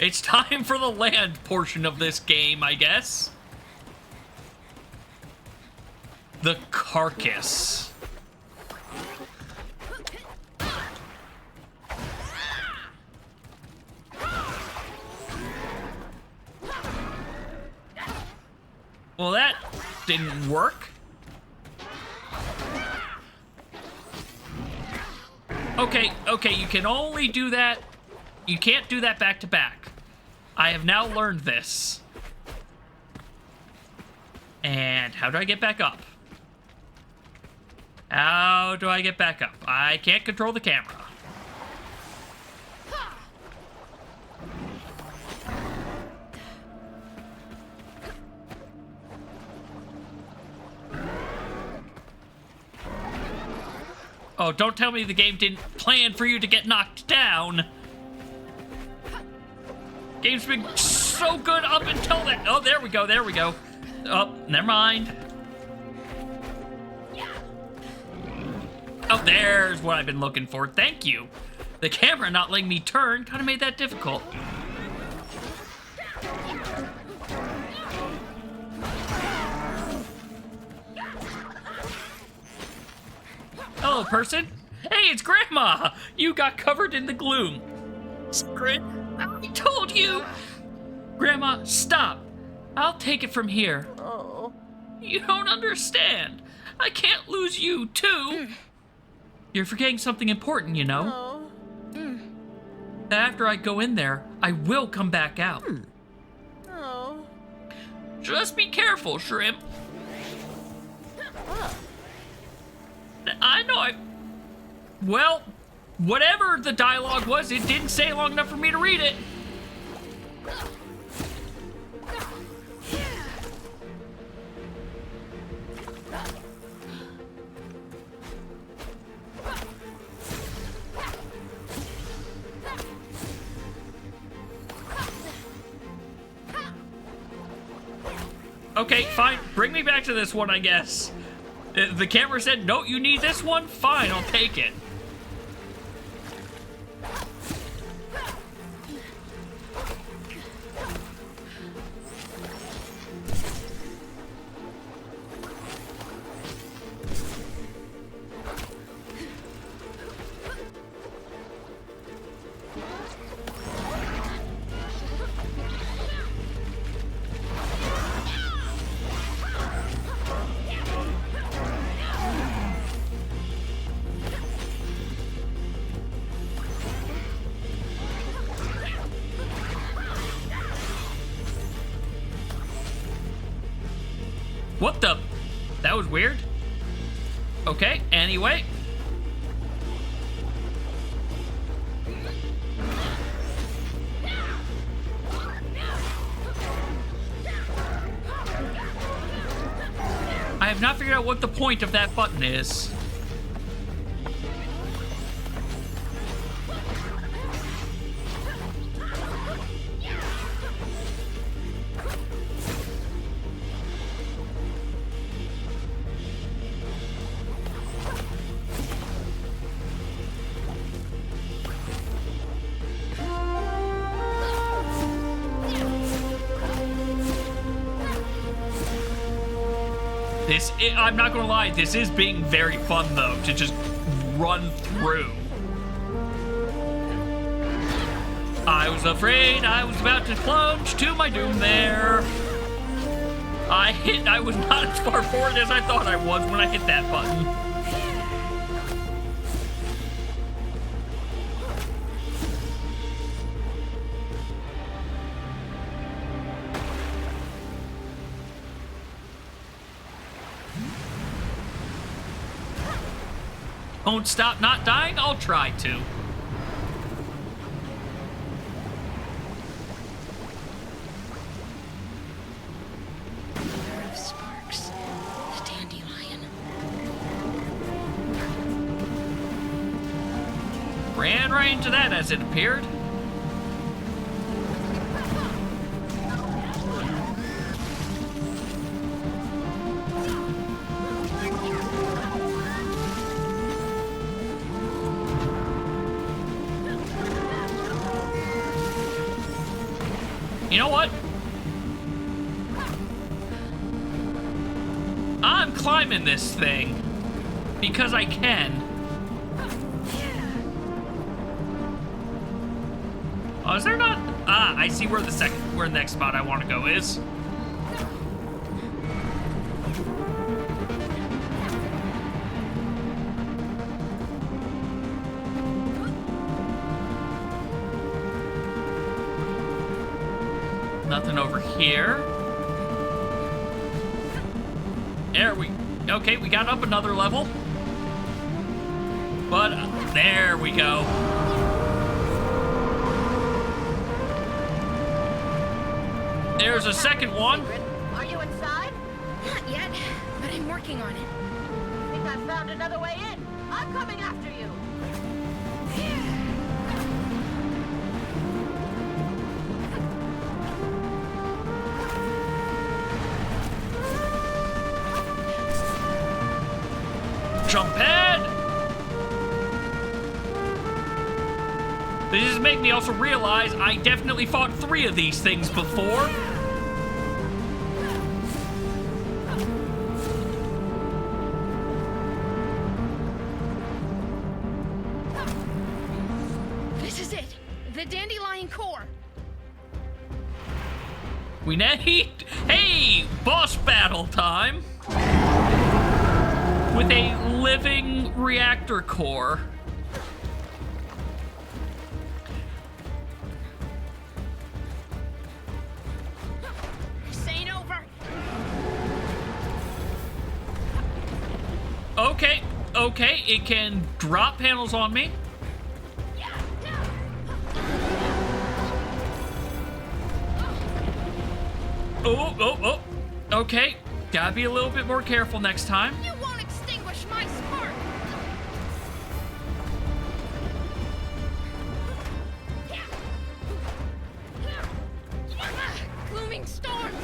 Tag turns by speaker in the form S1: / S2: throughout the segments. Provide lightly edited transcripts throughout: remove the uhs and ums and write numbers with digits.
S1: It's time for the land portion of this game, I guess. The carcass. Well, that didn't work. Okay, you can only do that. You can't do that back to back. I have now learned this. And how do I get back up? How do I get back up? I can't control the camera. Oh, don't tell me the game didn't plan for you to get knocked down. Game's been so good up until that. Oh, there we go, there we go. Oh, never mind. Oh, there's what I've been looking for. Thank you. The camera not letting me turn kind of made that difficult. Hello, person. Hey, it's Grandma. You got covered in the gloom. Sigrid, I told you. Grandma, stop. I'll take it from here.
S2: Oh.
S1: You don't understand. I can't lose you, too. You're forgetting something important, you know.
S2: Oh.
S1: After I go in there, I will come back out.
S2: Oh.
S1: Just be careful, Shrimp. I know Well, whatever the dialogue was, it didn't say long enough for me to read it. Okay, fine. Bring me back to this one, I guess. The camera said, no, you need this one? Fine, I'll take it. What the? That was weird. Okay, anyway. I have not figured out what the point of that button is. I'm not gonna lie, this is being very fun though, to just run through. I was afraid I was about to plunge to my doom there. I was not as far forward as I thought I was when I hit that button. Won't stop not dying? I'll try to.
S2: Mother of Sparks, the Dandelion.
S1: Ran right into that as it appeared. You know what? I'm climbing this thing because I can. Oh, is there not? Ah, I see where the next spot I want to go is. Nothing over here. Okay, we got up another level. But there we go. There's a second one.
S3: Sigrid, are you inside?
S2: Not yet, but I'm working on it.
S3: I think I found another way in. I'm coming after you.
S1: Jump head! This is making me also realize I definitely fought 3 of these things before.
S2: This is it. The Dandelion core.
S1: We need... Hey! Boss battle time! With a living reactor core.
S2: This ain't over.
S1: Okay, it can drop panels on me. Oh, okay. Gotta be a little bit more careful next time.
S2: You won't extinguish my spark. Glooming storms.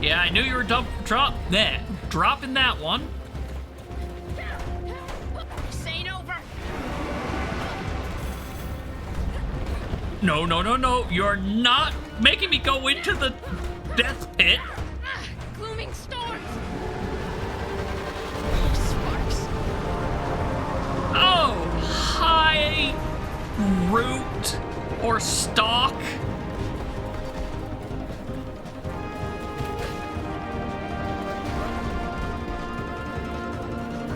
S1: Yeah, I knew you were dropping that one.
S2: This ain't over.
S1: No. You're not making me go into the death pit.
S2: Glooming storms. Sparks.
S1: Oh, high root or stalk.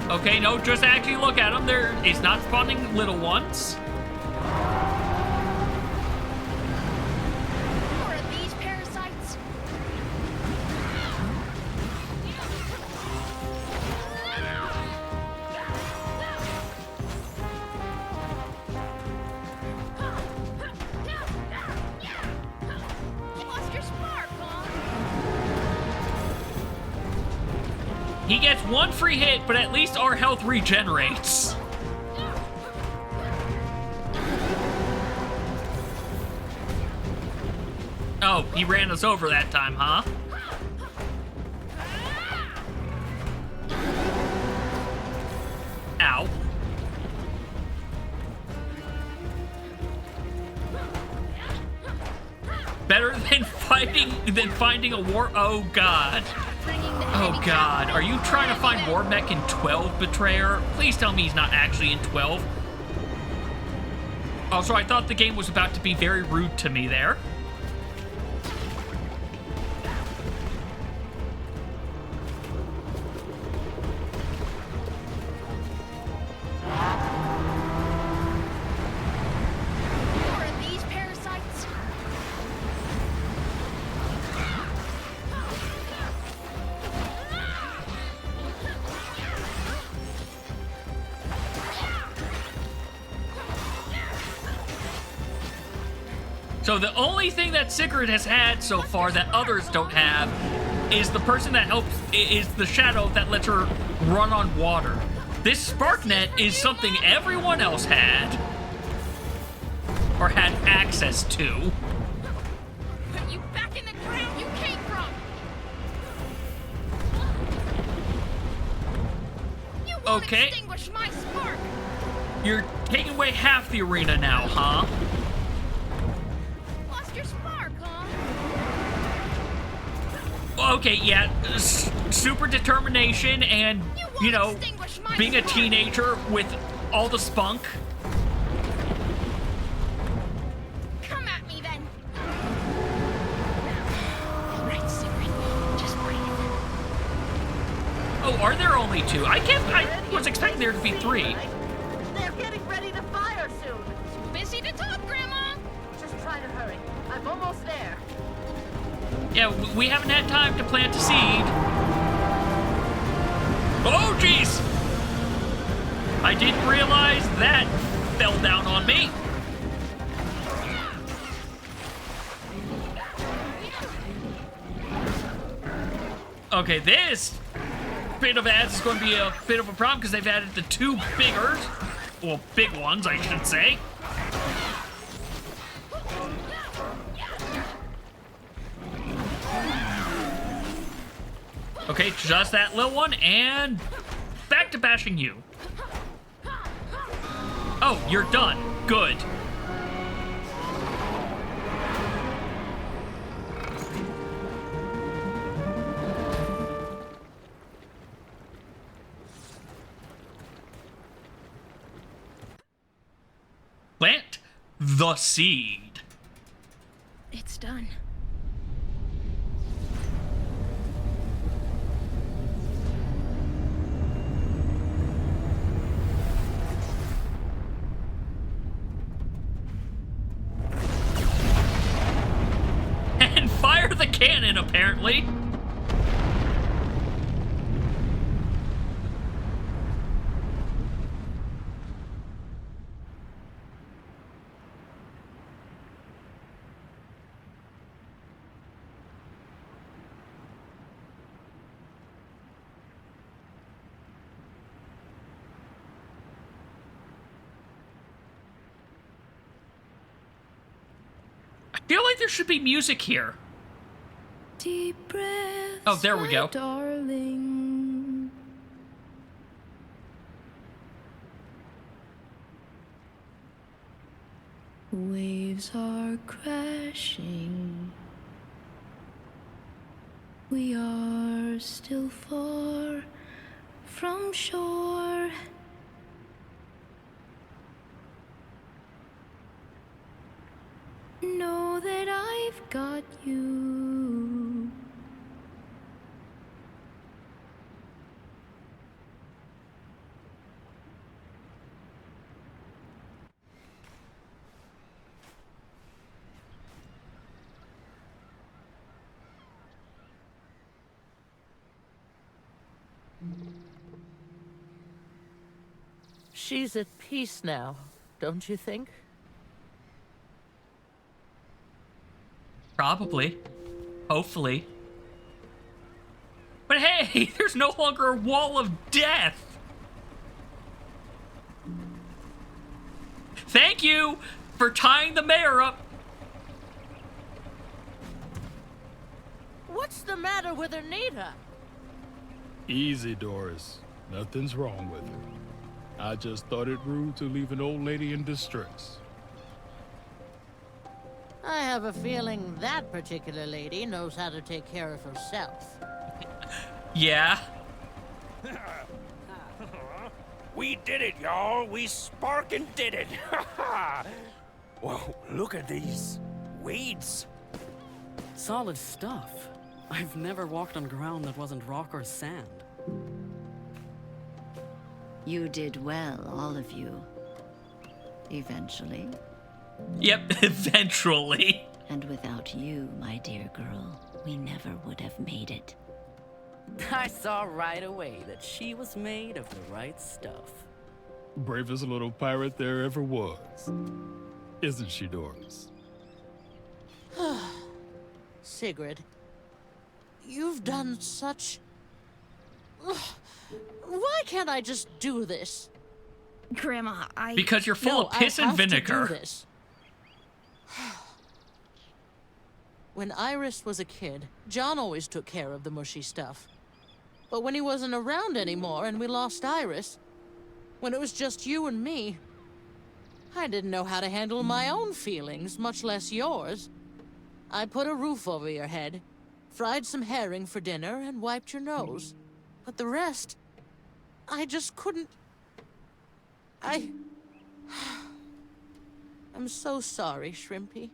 S1: Okay, no, just actually look at them. It's not spawning little ones.
S2: More of these parasites. You lost your spark, huh?
S1: He gets 1 free hit, but at least our health regenerates. Oh, he ran us over that time, huh? Ow. Better than finding a war. Oh God. Oh God. Are you trying to find War Mech in 12, Betrayer? Please tell me he's not actually in 12. Also, I thought the game was about to be very rude to me there.
S2: More of these parasites.
S1: So the only thing that Sigrid has had so far that others don't have is the person that is the shadow that lets her run on water. This spark net is something everyone else had. Or had access to.
S2: Put you back in the ground you came from. You won't
S1: Okay.
S2: extinguish my spark.
S1: You're taking away half the arena now, huh? Okay, yeah, super determination and, you know,
S2: extinguish my
S1: being a
S2: spark.
S1: teenager with all the spunk.
S2: Come at me then. Right, Sigrid. Just breathe.
S1: Oh, are there only 2? I was expecting there to be 3.
S3: They're getting ready to fire soon.
S2: Too busy to talk, Grandma.
S3: Just try to hurry. I'm almost there.
S1: Yeah, we haven't had time to plant a seed. Oh, jeez! I didn't realize that fell down on me. Okay, this bit of ads is going to be a bit of a problem because they've added the 2 bigger, well, big ones, I should say. Okay, just that little one, and back to bashing you. Oh, you're done. Good. Plant the seed.
S2: It's done.
S1: And fire the cannon, apparently. I feel like there should be music here.
S4: Deep breaths,
S1: Oh, there we go.
S4: my darling. Waves are crashing. We are still far from shore. Know that I've got you.
S5: She's at peace now, don't you think?
S1: Probably. Hopefully. But hey, there's no longer a wall of death. Thank you for tying the mayor up.
S5: What's the matter with Anita?
S6: Easy, Doris. Nothing's wrong with her. I just thought it rude to leave an old lady in distress.
S5: I have a feeling that particular lady knows how to take care of herself.
S1: Yeah.
S7: We did it, y'all. We sparkin' did it. Whoa, look at these weeds.
S8: Solid stuff. I've never walked on ground that wasn't rock or sand.
S4: You did well, all of you. Eventually.
S1: Yep, eventually.
S4: And without you, my dear girl, we never would have made it.
S8: I saw right away that she was made of the right stuff.
S6: Bravest little pirate there ever was. Isn't she, Doris?
S5: Sigrid, you've done such... Why can't I just do this?
S2: Grandma,
S1: Because you're full
S5: No,
S1: of piss
S5: I
S1: and
S5: have to do
S1: vinegar.
S5: this. When Iris was a kid, John always took care of the mushy stuff. But when he wasn't around anymore and we lost Iris, when it was just you and me, I didn't know how to handle my own feelings, much less yours. I put a roof over your head, fried some herring for dinner, and wiped your nose. But the rest, I just couldn't... I'm so sorry, Shrimpy.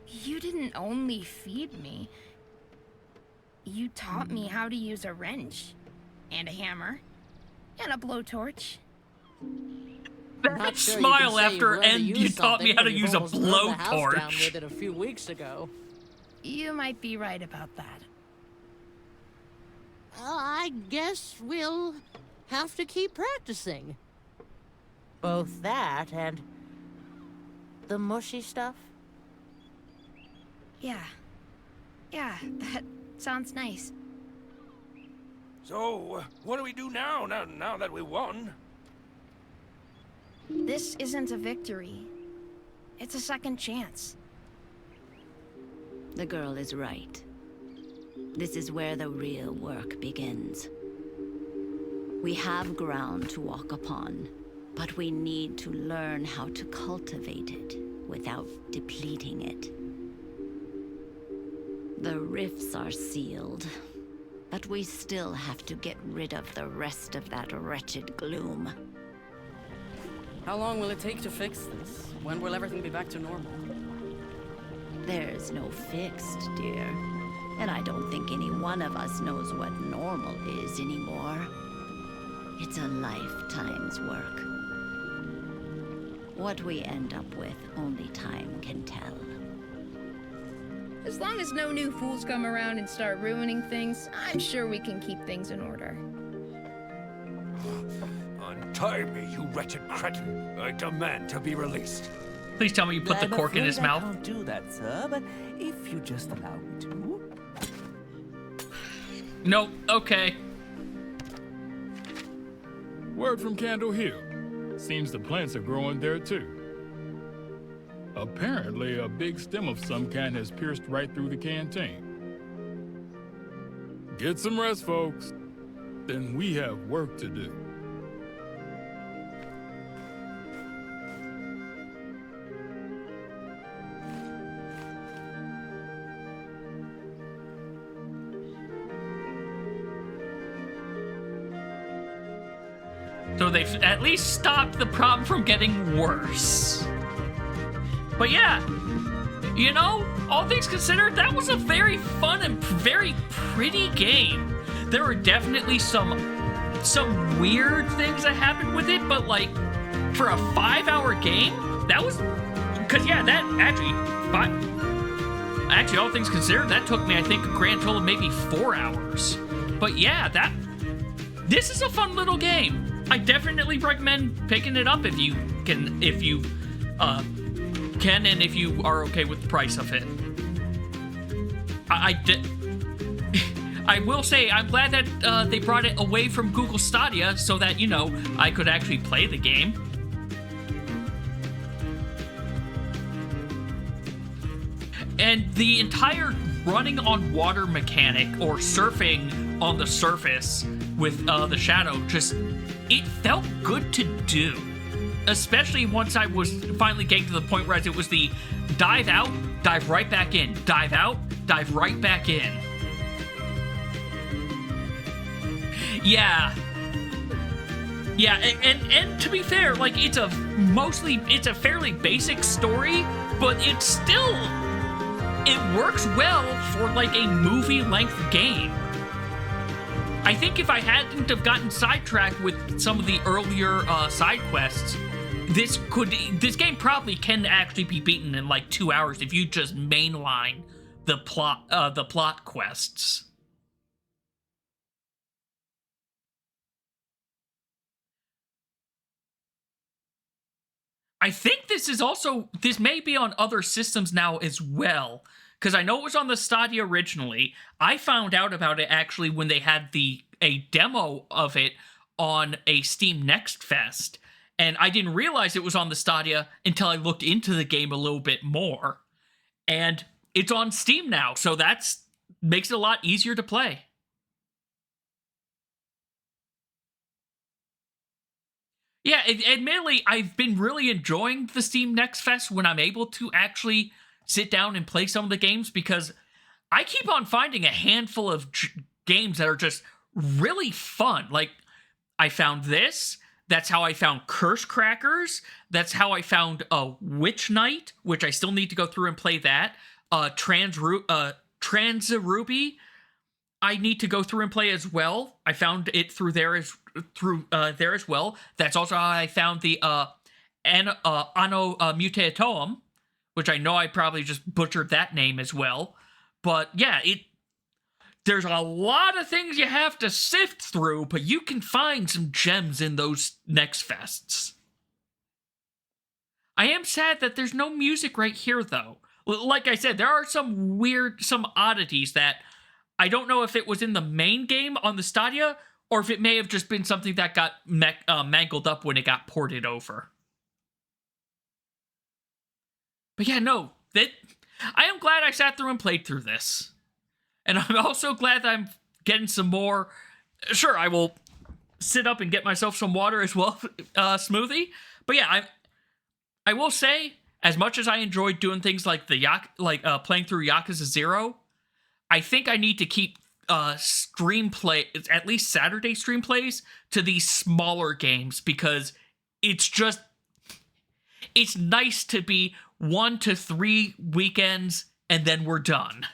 S2: You didn't only feed me. You taught me how to use a wrench, and a hammer, and a blowtorch.
S5: Not sure you
S1: Smile
S5: can say
S1: after,
S5: learned to
S1: and
S5: use
S1: you taught me
S5: something
S1: how to
S5: when you've
S1: use a
S5: almost burned the house down
S1: blowtorch.
S5: with it a few weeks ago.
S2: You might be right about that.
S5: Well, I guess we'll have to keep practicing. Both that and the mushy stuff.
S2: Yeah. Yeah, that sounds nice.
S7: So, what do we do now that we won?
S2: This isn't a victory. It's a second chance.
S4: The girl is right. This is where the real work begins. We have ground to walk upon, but we need to learn how to cultivate it without depleting it. The rifts are sealed, but we still have to get rid of the rest of that wretched gloom.
S8: How long will it take to fix this? When will everything be back to normal?
S4: There's no fixed, dear. And I don't think any one of us knows what normal is anymore. It's a lifetime's work. What we end up with, only time can tell.
S2: As long as no new fools come around and start ruining things, I'm sure we can keep things in order.
S7: Untie me, you wretched cretin. I demand to be released.
S1: Please tell me you put the cork in his mouth.
S9: I can't do that, sir, but if you just allow me to.
S1: Nope, okay.
S6: Word from Candle Hill. Seems the plants are growing there too. Apparently, a big stem of some kind has pierced right through the canteen. Get some rest, folks. Then we have work to do.
S1: So they've at least stopped the problem from getting worse. But yeah, you know, all things considered, that was a very fun and very pretty game. There were definitely some weird things that happened with it, but like, for a 5-hour game, that was... Because yeah, that actually, all things considered, that took me, I think, a grand total of maybe 4 hours. But yeah, this is a fun little game. I definitely recommend picking it up if you can, and if you are okay with the price of it. I will say I'm glad that they brought it away from Google Stadia so that, you know, I could actually play the game. And the entire running on water mechanic, or surfing on the surface with the shadow, it felt good to do. Especially once I was finally getting to the point where it was the dive out, dive right back in, dive out, dive right back in. Yeah. Yeah, and to be fair, like, it's a fairly basic story, but it's still, it works well for like a movie-length game. I think if I hadn't have gotten sidetracked with some of the earlier side quests, this game probably can actually be beaten in like 2 hours if you just mainline the plot quests. I think this may be on other systems now as well, because I know it was on the Stadia originally. I found out about it actually when they had a demo of it on a Steam Next Fest, and I didn't realize it was on the Stadia until I looked into the game a little bit more. And it's on Steam now, so that's makes it a lot easier to play. Yeah, admittedly, I've been really enjoying the Steam Next Fest when I'm able to actually sit down and play some of the games, because I keep on finding a handful of games that are just really fun. Like, I found this. That's how I found Curse Crackers. That's how I found Witch Knight, which I still need to go through and play that. Ruby, I need to go through and play as well. I found it through there as well. That's also how I found the Anno Mutatoum, which I know I probably just butchered that name as well. But yeah, there's a lot of things you have to sift through, but you can find some gems in those next fests. I am sad that there's no music right here, though. Like I said, there are some oddities that I don't know if it was in the main game on the Stadia, or if it may have just been something that got mangled up when it got ported over. But yeah, no, I am glad I sat through and played through this. And I'm also glad that I'm getting some more. Sure, I will sit up and get myself some water as well, smoothie. But yeah, I will say, as much as I enjoyed doing things like playing through Yakuza 0, I think I need to keep screenplay, at least Saturday stream plays, to these smaller games, because it's nice to be 1 to 3 weekends and then we're done.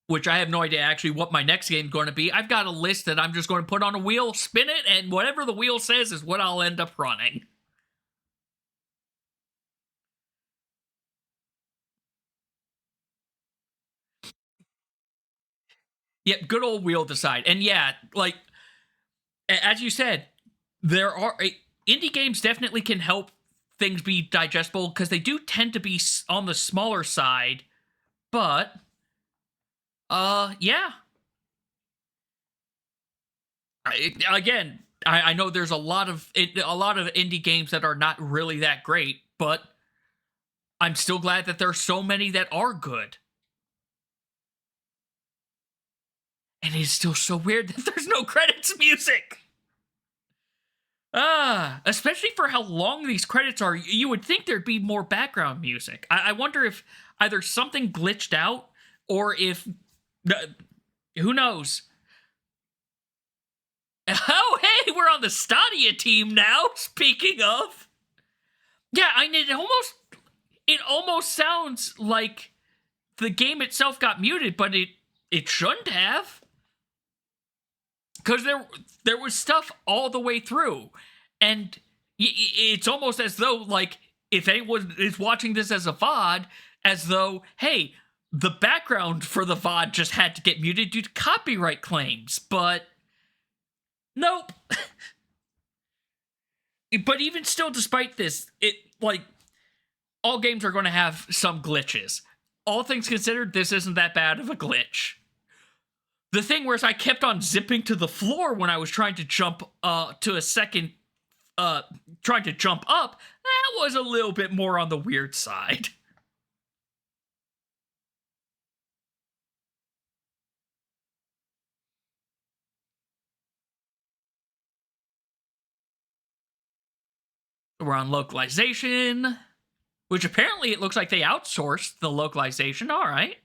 S1: Which I have no idea actually what my next game is going to be. I've got a list that I'm just going to put on a wheel, spin it, and whatever the wheel says is what I'll end up running. Yep, good old wheel decide. And yeah, like, as you said, there are indie games definitely can help things be digestible, because they do tend to be on the smaller side, but yeah. I know there's a lot of indie games that are not really that great, but I'm still glad that there are so many that are good. And it is still so weird that there's no credits music. Especially for how long these credits are, you would think there'd be more background music. I wonder if either something glitched out, or if... who knows? Oh, hey, we're on the Stadia team now, speaking of. Yeah, it almost sounds like the game itself got muted, but it shouldn't have. Because there was stuff all the way through. And it's almost as though, like, if anyone is watching this as a VOD, as though, hey, the background for the VOD just had to get muted due to copyright claims. But nope. But even still, despite this, all games are going to have some glitches. All things considered, this isn't that bad of a glitch. The thing where I kept on zipping to the floor when I was trying to jump trying to jump up, that was a little bit more on the weird side. We're on localization, which apparently it looks like they outsourced the localization. All right.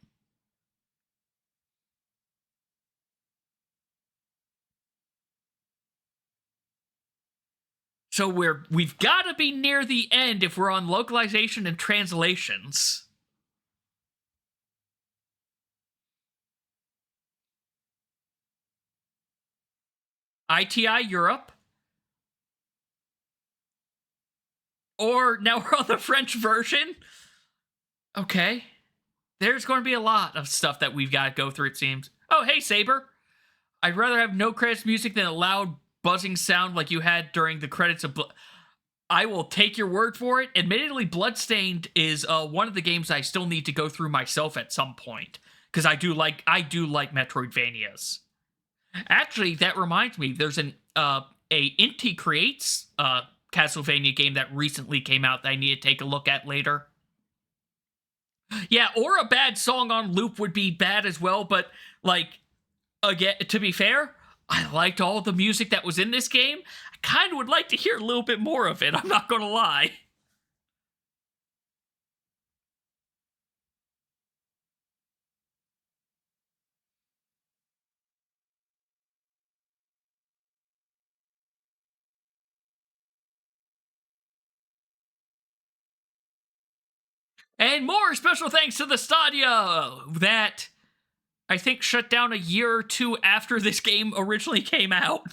S1: So we've got to be near the end if we're on localization and translations. ITI Europe. Or now we're on the French version. Okay. There's going to be a lot of stuff that we've got to go through, it seems. Oh, hey, Saber. I'd rather have no credits music than a loud buzzing sound like you had during the credits of... I will take your word for it. Admittedly, Bloodstained is one of the games I still need to go through myself at some point, because I do like Metroidvanias. Actually, that reminds me, there's a Inti Creates Castlevania game that recently came out that I need to take a look at later. Yeah, or a bad song on loop would be bad as well, but, like, again, to be fair, I liked all the music that was in this game. I kind of would like to hear a little bit more of it, I'm not gonna lie. And more special thanks to the Stadia that I think shut down a year or two after this game originally came out.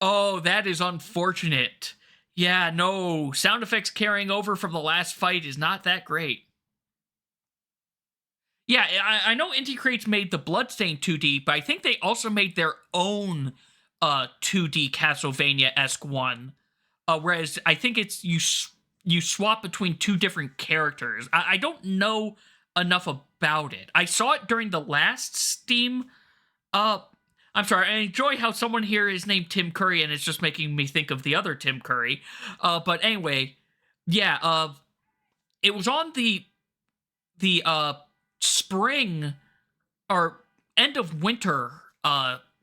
S1: Oh, that is unfortunate. Yeah, no, sound effects carrying over from the last fight is not that great. Yeah, I know Inti Creates made the Bloodstained 2D, but I think they also made their own 2D Castlevania-esque one. Whereas I think it's you swap between two different characters. I don't know enough about it. I saw it during the last Steam. I'm sorry. I enjoy how someone here is named Tim Curry, and it's just making me think of the other Tim Curry. But anyway, yeah. It was on the spring or end of winter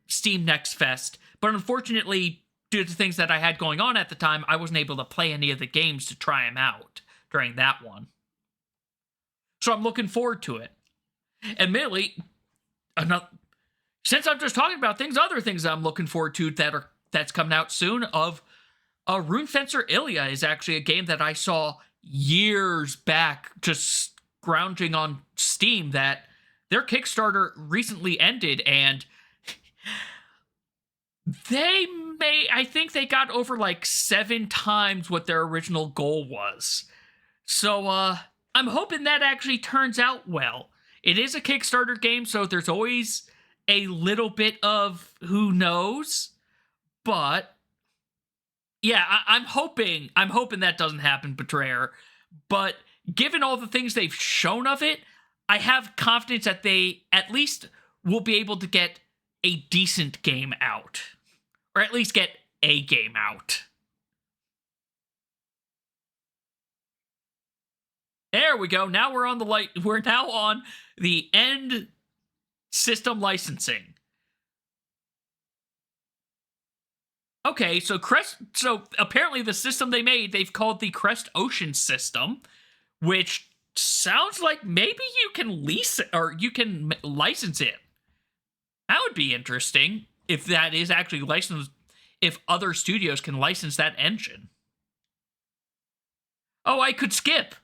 S1: Steam Next Fest, but unfortunately, due to things that I had going on at the time, I wasn't able to play any of the games to try them out during that one. So I'm looking forward to it. Admittedly, since I'm just talking about other things that I'm looking forward to that's coming out soon, Rune Fencer Ilya is actually a game that I saw years back just scrounging on Steam that their Kickstarter recently ended, and I think they got over like 7 times what their original goal was. So, I'm hoping that actually turns out well. It is a Kickstarter game, so there's always a little bit of who knows, but yeah, I'm hoping that doesn't happen, Betrayer, but given all the things they've shown of it, I have confidence that they at least will be able to get a decent game out. Or at least get a game out. There we go. Now we're now on the end system licensing. Okay, so apparently the system they've called the Crest Ocean system, which sounds like maybe you can lease it, or you can license it. That would be interesting if that is actually licensed, if other studios can license that engine. Oh, I could skip.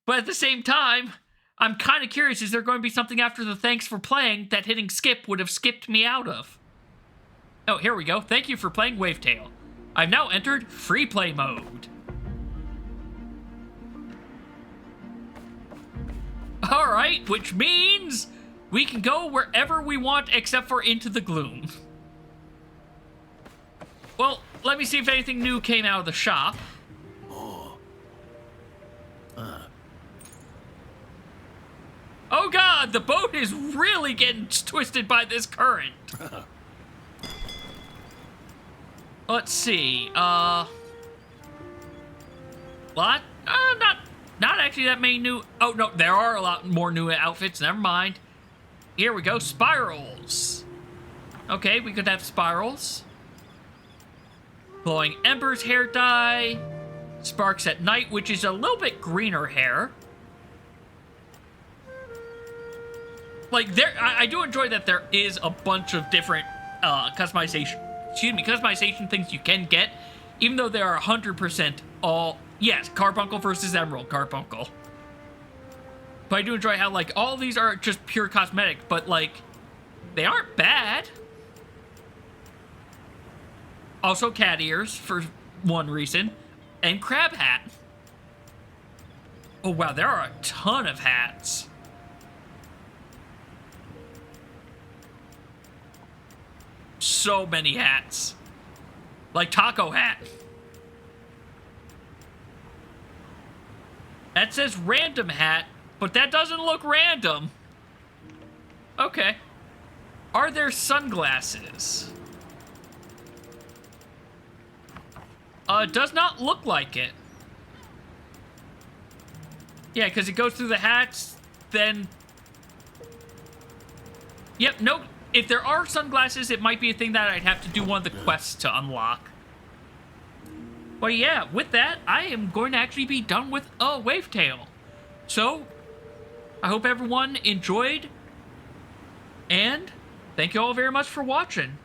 S1: But at the same time, I'm kind of curious, is there going to be something after the thanks for playing that hitting skip would have skipped me out of? Oh, here we go. Thank you for playing WaveTale. I've now entered free play mode. Alright, which means we can go wherever we want except for into the gloom. Well, let me see if anything new came out of the shop. Oh god, the boat is really getting twisted by this current. Let's see, not actually that many new, oh no, there are a lot more new outfits, never mind. Here we go, spirals. Okay, we could have spirals. Glowing Embers hair dye. Sparks at night, which is a little bit greener hair. Like, I do enjoy that there is a bunch of different customization things you can get, even though they are 100% all, yes, Carbuncle versus Emerald Carbuncle. But I do enjoy how, like, all these are just pure cosmetic, but, like, they aren't bad. Also cat ears, for one reason, and crab hat. Oh, wow, there are a ton of hats. So many hats. Like taco hat. That says random hat, but that doesn't look random. Okay. Are there sunglasses? It does not look like it. Yeah, because it goes through the hats, then Yep, no. If there are sunglasses, it might be a thing that I'd have to do one of the quests to unlock. But yeah, with that, I am going to actually be done with a WaveTale. So, I hope everyone enjoyed, and thank you all very much for watching.